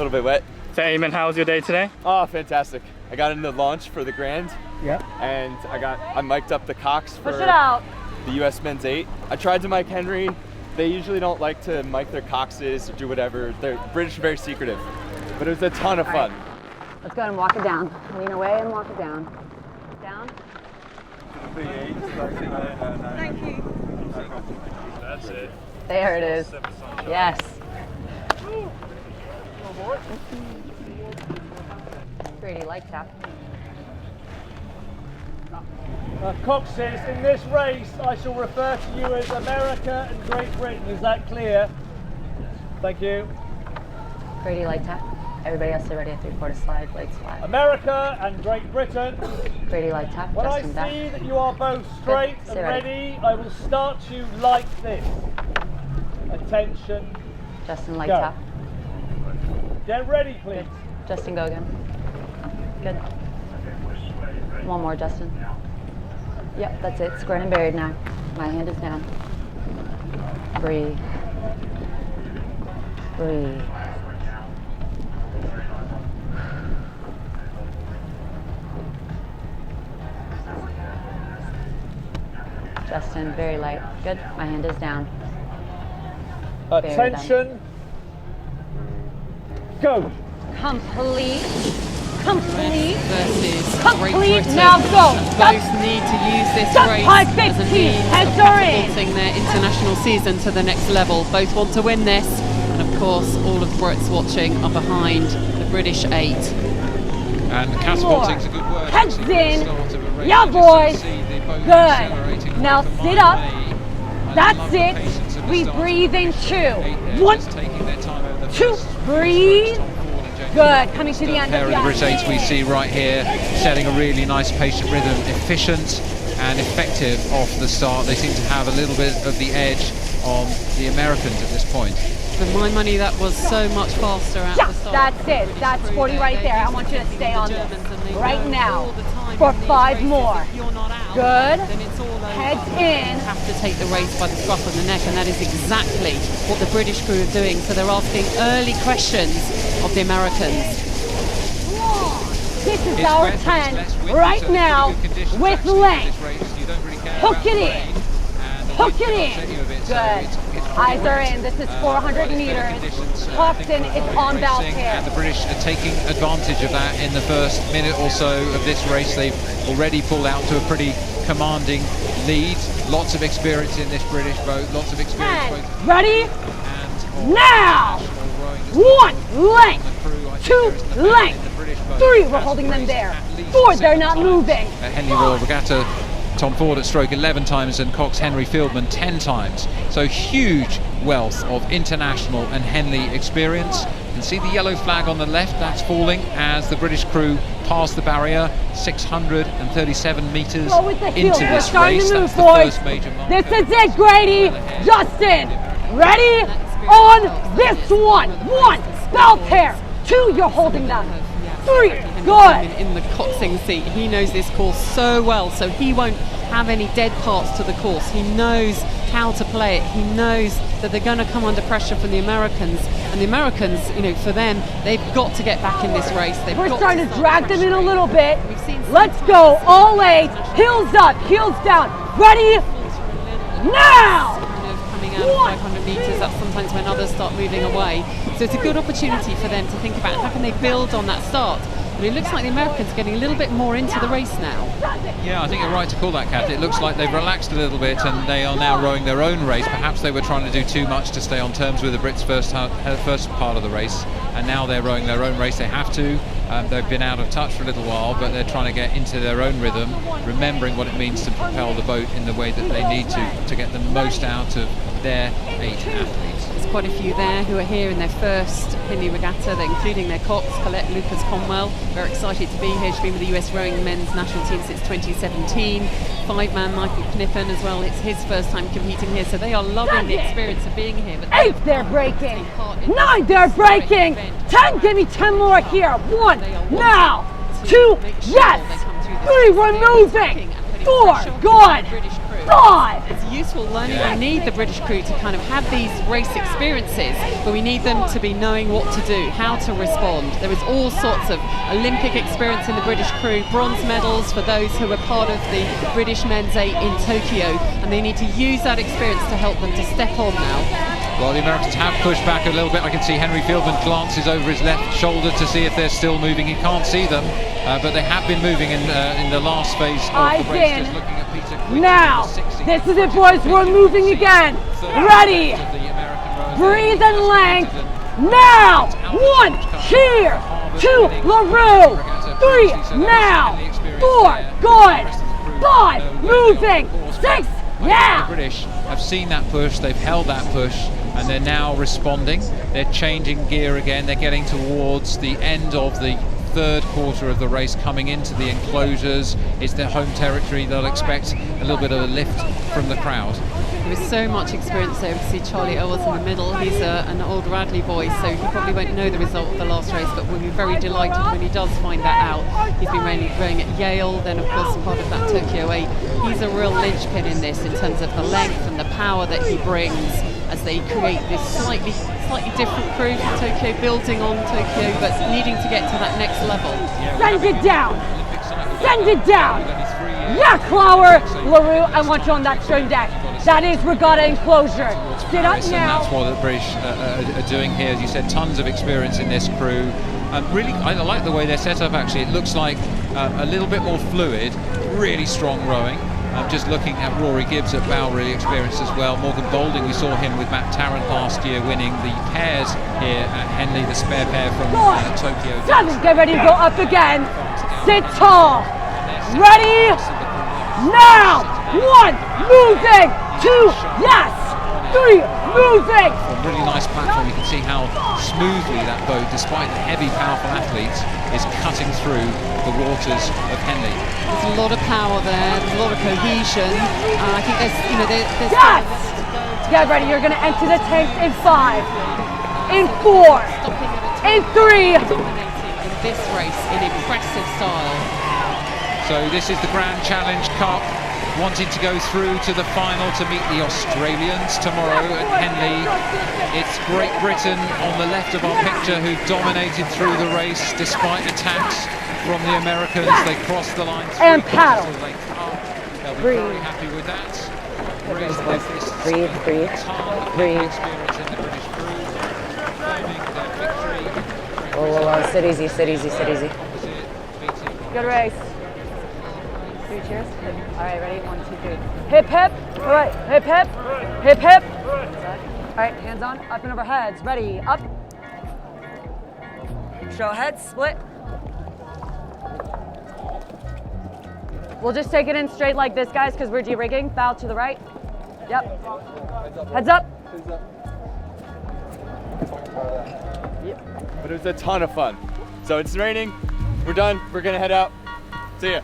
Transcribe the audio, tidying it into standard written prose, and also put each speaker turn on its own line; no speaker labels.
little bit wet.
So Eamon, how was your day today?
Oh, fantastic. I got into launch for the Grand.
Yeah.
And I mic'd up the Cox for
Push it out.
the US Men's 8. I tried to mic Henry. They usually don't like to mic their Coxes or do whatever. They're British are very secretive. But it was a ton of fun.
Right. Let's go ahead and walk it down. Lean away and walk it down. Down. Thank you.
That's it.
There it is. Yes. Pretty light tap.
Cox says, in this race, I shall refer to you as America and Great Britain. Is that clear? Thank you.
Pretty light tap. Everybody else, ready at 3/4 slide, blades flat.
America and Great Britain.
Pretty light tap.
When I
Justin back.
see that you are both straight
Good.
and
Stay
ready, I will start you like this. Attention.
Justin, light
Go.
tap.
Get ready, please.
Good. Justin, go again. Good. One more, Justin. Yep, that's it. Squared and buried now. My hand is down. Breathe. Breathe. Justin, very light. Good. My hand is down.
Attention. Go.
Complete.
Versus
Complete.
Great Britain.
Now go.
Both need to use this
Jump
race
high
as a
15.
means of
Heads are in.
catapulting their international season to the next level. Both want to win this, and of course, all of the Brits watching are behind the British 8.
And catapulting's a good word.
Heads
actually,
in.
at the start of a race.
Yeah,
You just
boys.
see the boat
Good.
accelerating
Now
like a
sit
mile
up.
away. I
That's
love the
it.
patience of the
We
start.
breathe in 2.
Eight there,
1,
just taking their time over the
2,
first
breathe.
Tom Ford and James
Good. Coming to the
First
end
pair
of
of the
the
British 8s we see right here, setting a really nice patient rhythm, efficient and effective off the start. They seem to have a little bit of the edge on the Americans at this point.
For my money, that was so much faster at
Yeah,
the start.
that's it. That's 40 right there. I want you to stay on this right now for 5 more.
If you're not out,
Good.
then it's all over.
Heads in.
You have to take the race by the scruff of the neck, and that is exactly what the British crew are doing. So they're asking early questions of the Americans.
This is
It's
our
wet, it's
10
less windy,
right
so it's
now
pretty good conditions
with
actually for
length.
this race. You don't really care
Hook
about
it
the
in.
rain, and the
Hook
wind
it
can
in.
upset you a bit, so
Good.
it's pretty
Eyes are
wet.
in. This is
But
400
it's better
meters.
conditions,
Tucked
I think,
in.
for
It's on belt
racing,
here.
and the British are taking advantage of that in the first minute or so of this race. They've already pulled out to a pretty commanding lead. Lots of experience in this British boat. Lots of experience
10.
both
Ready?
and
Now.
international rowing as well.
1 length.
The crew, I think
2
there isn't a man
length.
in the British boat
3,
that
we're
has
holding them
raced
there.
at least
4, they're
7
not
times
moving.
at Henley Royal Regatta. Tom Ford at stroke 11 times and Cox Henry Fieldman 10 times. So huge wealth of international and Henley experience. You can see the yellow flag on the left, that's falling as the British crew pass the barrier, 637 metres
Go with the heel.
into
We're
this
starting
race.
to move,
That's the
boys.
first major marker.
This is it, Grady. Justin, ready? On this one. 1, belt pair. 2, you're holding them. 3, good.
In the coxing seat, he knows this course so well, so he won't have any dead parts to the course. He knows how to play it. He knows that they're going to come under pressure from the Americans, and the Americans, you know, for them, they've got to get back in this race.
We're starting to drag them in a little bit.
We've seen
Let's go, all 8, heels up, heels down. Ready? Now!
Coming out of 500 metres, that's sometimes when others start moving away. So it's a good opportunity for them to think about how can they build on that start. But it looks like the Americans are getting a little bit more into the race now.
Yeah, I think you're right to call that, Kat. It looks like they've relaxed a little bit and they are now rowing their own race. Perhaps they were trying to do too much to stay on terms with the Brits first part of the race, and now they're rowing their own race. They have to. They've been out of touch for a little while, but they're trying to get into their own rhythm, remembering what it means to propel the boat in the way that they need to get the most out of their 8 athletes.
There's quite a few there who are here in their first Henley regatta. They're including their Cox, Colette, Lucas Conwell. Very excited to be here. She's been with the US rowing men's national team since 2017. 5-man Michael Knippen as well. It's his first time competing here, so they are loving the experience of being here. But
8, they're breaking. 9, they're breaking. 10, give me 10 more here. 1, now. 2, yes. 3, we're moving. 4, good. 5,
useful learning. We need the British crew to kind of have these race experiences, but we need them to be knowing what to do, how to respond. There is all sorts of Olympic experience in the British crew, bronze medals for those who were part of the British men's 8 in Tokyo, and they need to use that experience to help them to step on now.
Well, the Americans have pushed back a little bit. I can see Henry Fieldman glances over his left shoulder to see if they're still moving. He can't see them, but they have been moving in the last phase of the race. Just looking at Peter Quinn.
Now, this is it, boys. We're moving again. Ready. Breathe and length. Now. 1, here. 2, LaRue. 3, now. 4, good. 5, moving. 6, yeah.
The British have seen that push, they've held that push, and they're now responding. They're changing gear again. They're getting towards the end of the third quarter of the race, coming into the enclosures. It's their home territory. They'll expect a little bit of a lift from the crowd.
There is so much experience there. We see Charlie Owens in the middle. He's an old Radley boy, so he probably won't know the result of the last race, but we'll be very delighted when he does find that out. He's been rowing at Yale, then of course part of that Tokyo 8. He's a real linchpin in this in terms of the length and the power that he brings as they create this slightly different crew for Tokyo, building on Tokyo, but needing to get to that next level.
Send it down. Send it down. Yeah, Clower. LaRue, I want you on that stern deck. That is regatta enclosure. Sit up now.
And that's what the British are doing here. As you said, tons of experience in this crew. Really, I like the way they're set up actually. It looks like a little bit more fluid, really strong rowing. Just looking at Rory Gibbs at Bowery, experienced as well. Morgan Boulding, we saw him with Matt Tarrant last year winning the pairs here at Henley, the spare pair from Tokyo.
7, get ready to go up again. Sit tall. Ready? Now. 1, moving. 2, yes. 3, moving.
A really nice platform. You can see how smoothly that boat, despite the heavy, powerful athletes, is cutting through the waters of Henley.
There's a lot of power there. There's a lot of cohesion. I think there's
yes. Get ready. You're going to empty the tanks in 5, in 4, in 3.
Dominating in this race in impressive style.
So this is the Grand Challenge Cup, wanting to go through to the final to meet the Australians tomorrow at Henley. It's Great Britain on the left of our picture who dominated through the race despite attacks from the Americans. They crossed the line
and paddle.
They'll be very happy with that.
Breathe, breathe, breathe.
Experience in the British crew, claiming their victory.
Whoa, sit easy, sit easy, sit easy. Good race. 3 cheers. All right, ready? 1, 2, 3. Hip, hip. All right, hip, hip. Hip, hip. All right, hands on, up and over heads. Ready, up. Show heads, split. We'll just take it in straight like this, guys, because we're de-rigging. Bow to the right. Yep. Heads up.
But it was a ton of fun. So it's raining. We're done. We're gonna head out. See ya.